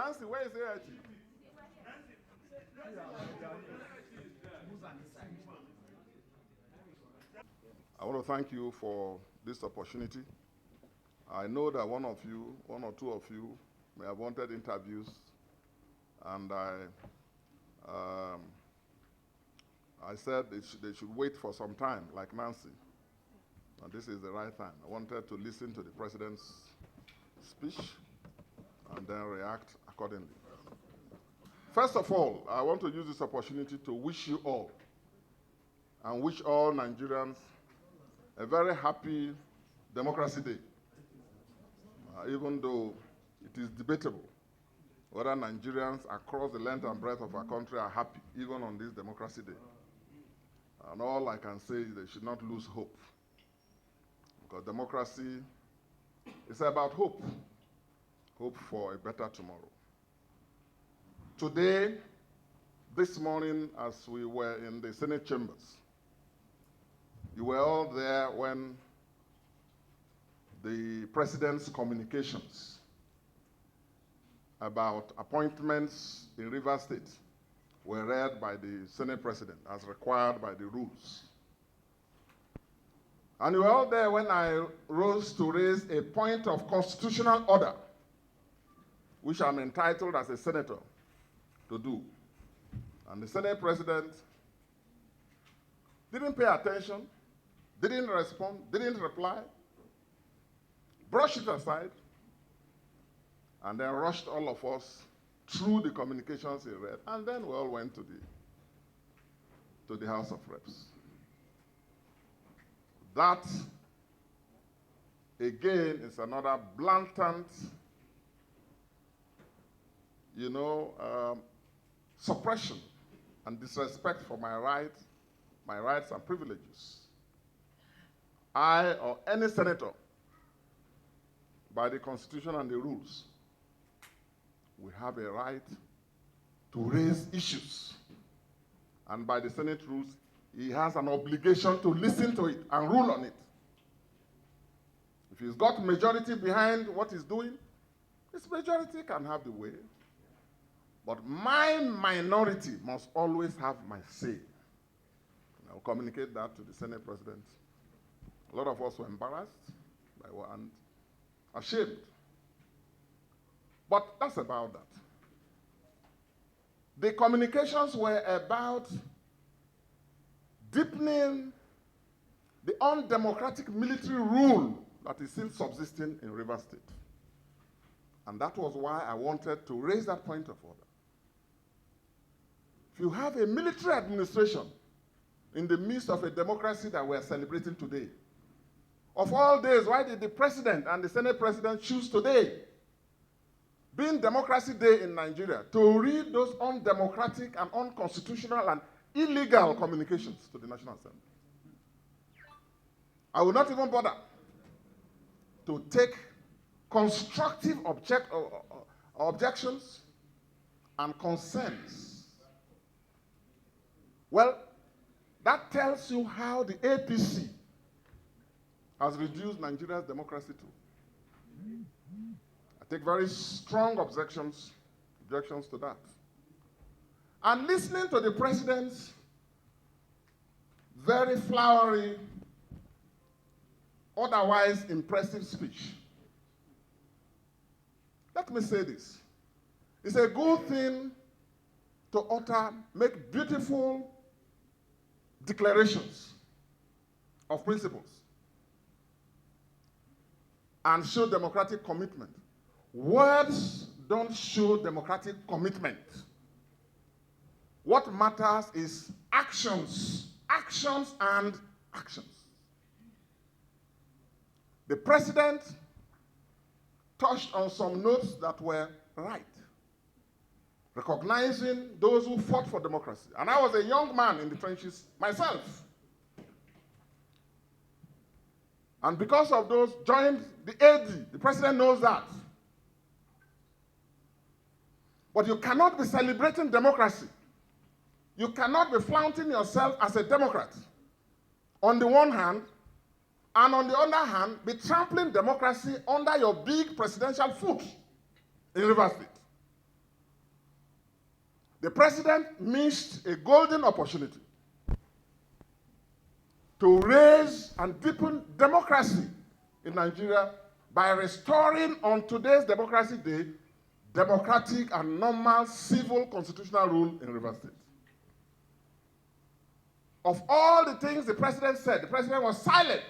Nancy, where is it? I want to thank you for this opportunity. I know that one or two of you may have wanted interviews, and I said they should wait for some time, like Nancy. And this is the right time. I wanted to listen to the president's speech and then react accordingly. First of all, I want to use this opportunity to wish you all and wish all Nigerians a very happy Democracy Day, even though it is debatable whether Nigerians across the length and breadth of our country are happy, even on this Democracy Day. And all I can say is they should not lose hope, because democracy is about hope, hope for a better tomorrow. Today, this morning, as we were in the Senate chambers, you were all there when the president's communications about appointments in Rivers State were read by the Senate president as required by the rules. And you were all there when I rose to raise a point of constitutional order, which I'm entitled as a senator to do. And the Senate president didn't pay attention, didn't respond, didn't reply, brushed it aside, and then rushed all of us through the communications he read, and then we all went to the House of Reps. That, again, is another blatant, suppression and disrespect for my rights and privileges. I or any senator, by the Constitution and the rules, we have a right to raise issues. And by the Senate rules, he has an obligation to listen to it and rule on it. If he's got majority behind what he's doing, his majority can have the way. But my minority must always have my say. And I'll communicate that to the Senate president. A lot of us were embarrassed and ashamed. But that's about that. The communications were about deepening the undemocratic military rule that is still subsisting in Rivers State. And that was why I wanted to raise that point of order. If you have a military administration in the midst of a democracy that we're celebrating today, of all days, why did the president and the Senate president choose today, being Democracy Day in Nigeria, to read those undemocratic and unconstitutional and illegal communications to the National Assembly? I will not even bother to take constructive objections and concerns. Well, that tells you how the APC has reduced Nigeria's democracy to. I take very strong objections to that. And listening to the president's very flowery, otherwise impressive speech, let me say this. It's a good thing to make beautiful declarations of principles and show democratic commitment. Words don't show democratic commitment. What matters is actions, actions and actions. The president touched on some notes that were right, recognizing those who fought for democracy. And I was a young man in the trenches myself. And because of those, joined the AD. The president knows that. But you cannot be celebrating democracy. You cannot be flaunting yourself as a Democrat on the one hand, and on the other hand, be trampling democracy under your big presidential foot in Rivers State. the president missed a golden opportunity to raise and deepen democracy in Nigeria by restoring on today's Democracy Day democratic and normal civil constitutional rule in Rivers State. Of all the things the president said, the president was silent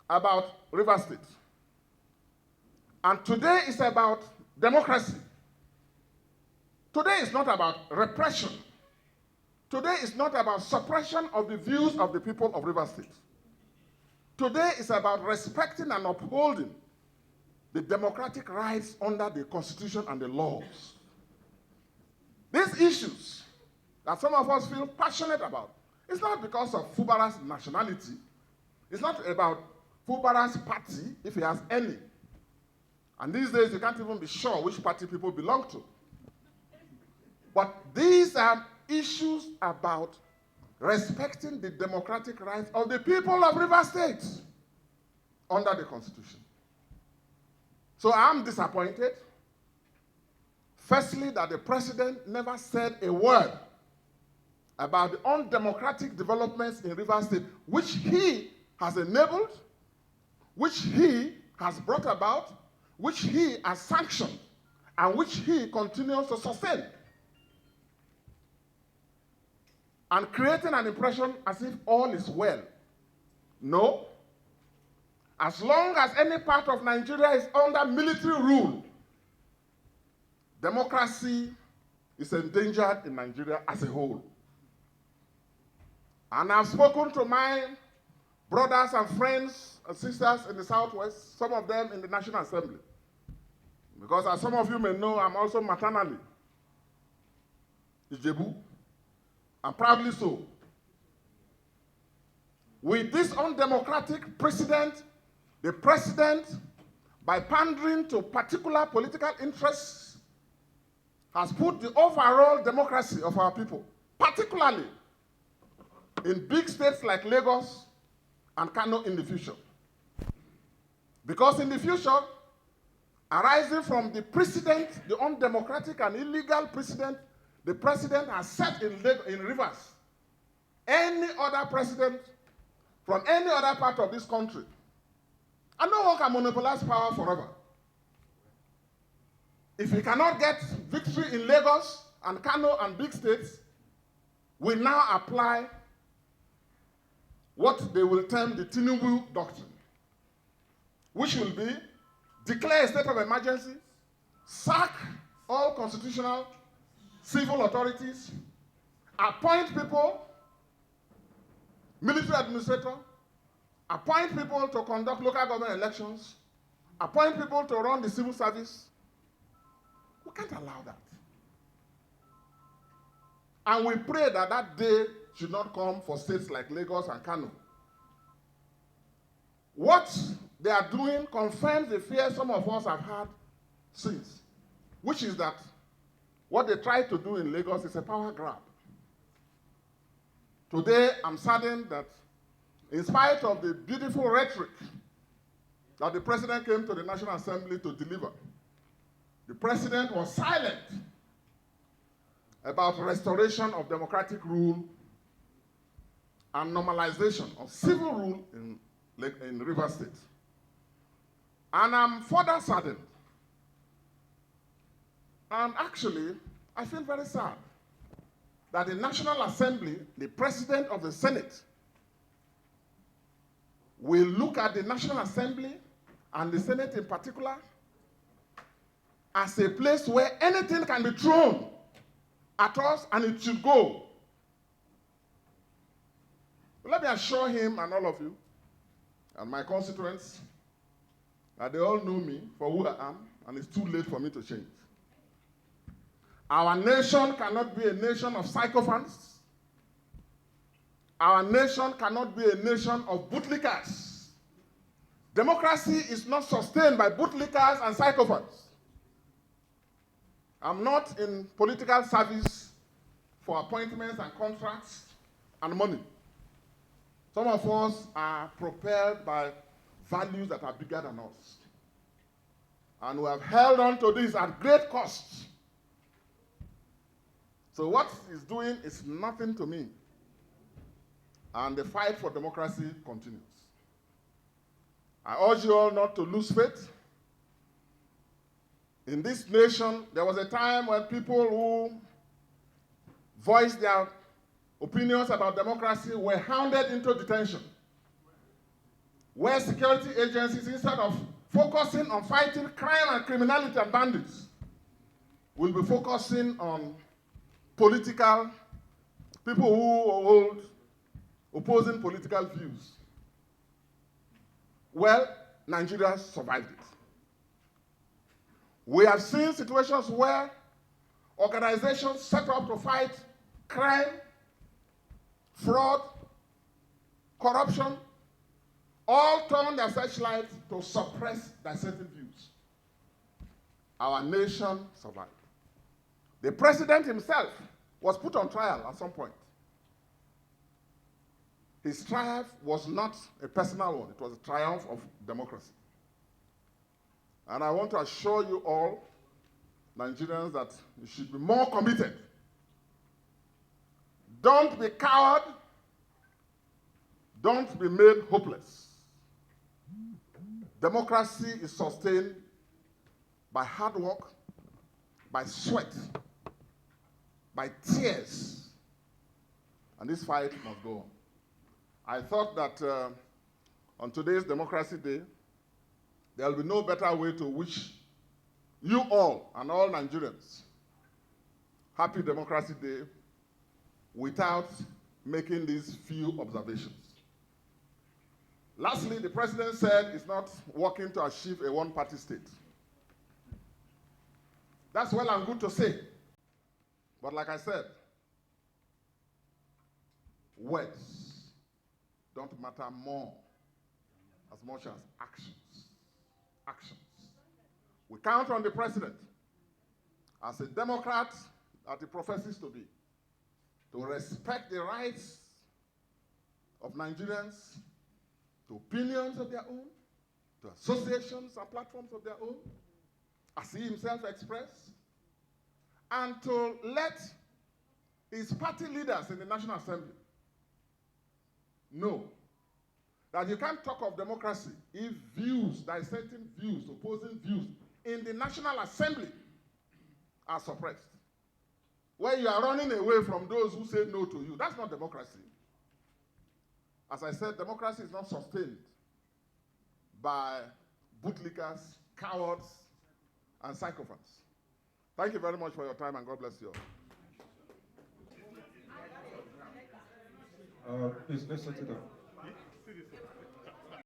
about Rivers State. And today is about democracy. Today is not about repression. Today is not about suppression of the views of the people of Rivers State. Today is about respecting and upholding the democratic rights under the Constitution and the laws. These issues that some of us feel passionate about, it's not because of Fubara's nationality. It's not about Fubara's party, if he has any. And these days, you can't even be sure which party people belong to. But these are issues about respecting the democratic rights of the people of Rivers State under the Constitution. So I'm disappointed, firstly, that the president never said a word about the undemocratic developments in Rivers State, which he has enabled, which he has brought about, which he has sanctioned, and which he continues to sustain. And creating an impression as if all is well. No. As long as any part of Nigeria is under military rule, democracy is endangered in Nigeria as a whole. And I've spoken to my brothers and friends and sisters in the Southwest, some of them in the National Assembly. Because as some of you may know, I'm also maternally Ijebu, and proudly so. With this undemocratic precedent, the president, by pandering to particular political interests, has put the overall democracy of our people, particularly in big states like Lagos and Kano in the future. Because in the future, arising from the precedent, the undemocratic and illegal precedent the president has set in Rivers, any other president from any other part of this country, and no one can monopolize power forever. If we cannot get victory in Lagos and Kano and big states, we now apply what they will term the Tinubu doctrine, which will be declare a state of emergency, sack all constitutional civil authorities, appoint people, military administrator, appoint people to conduct local government elections, appoint people to run the civil service. We can't allow that. And we pray that that day should not come for states like Lagos and Kano. What they are doing confirms the fear some of us have had since, which is that what they try to do in Lagos is a power grab. Today, I'm saddened that in spite of the beautiful rhetoric that the president came to the National Assembly to deliver, the president was silent about restoration of democratic rule and normalization of civil rule in Rivers State. And I'm further saddened. And actually, I feel very sad that the National Assembly, the president of the Senate, will look at the National Assembly and the Senate in particular as a place where anything can be thrown at us and it should go. But let me assure him and all of you and my constituents that they all know me for who I am, and it's too late for me to change. Our nation cannot be a nation of sycophants. Our nation cannot be a nation of bootlickers. Democracy is not sustained by bootlickers and sycophants. I'm not in political service for appointments and contracts and money. Some of us are propelled by values that are bigger than us. And we have held on to this at great cost. So what he's doing is nothing to me. And the fight for democracy continues. I urge you all not to lose faith. In this nation, there was a time when people who voiced their opinions about democracy were hounded into detention, where security agencies, instead of focusing on fighting crime and criminality and bandits, will be focusing on political people who hold opposing political views. Well, Nigeria survived it. We have seen situations where organizations set up to fight crime, fraud, corruption, all turn their searchlights to suppress dissenting views. Our nation survived. The president himself was put on trial at some point. His triumph was not a personal one. It was a triumph of democracy. And I want to assure you all, Nigerians, that you should be more committed. Don't be coward. Don't be made hopeless. Democracy is sustained by hard work, by sweat, by tears. And this fight must go on. I thought that on today's Democracy Day, there will be no better way to wish you all and all Nigerians happy Democracy Day without making these few observations. Lastly, the president said he's not working to achieve a one-party state. That's well and good to say. But like I said, words don't matter more as much as actions. Actions. We count on the president as a Democrat that he professes to be, to respect the rights of Nigerians, to opinions of their own, to associations and platforms of their own, as he himself expressed, and to let his party leaders in the National Assembly know that you can't talk of democracy if views, dissenting views, opposing views in the National Assembly are suppressed. Where you are running away from those who say no to you. That's not democracy. As I said, democracy is not sustained by bootlickers, cowards, and psychopaths. Thank you very much for your time, and God bless you all. Please, let's set it up.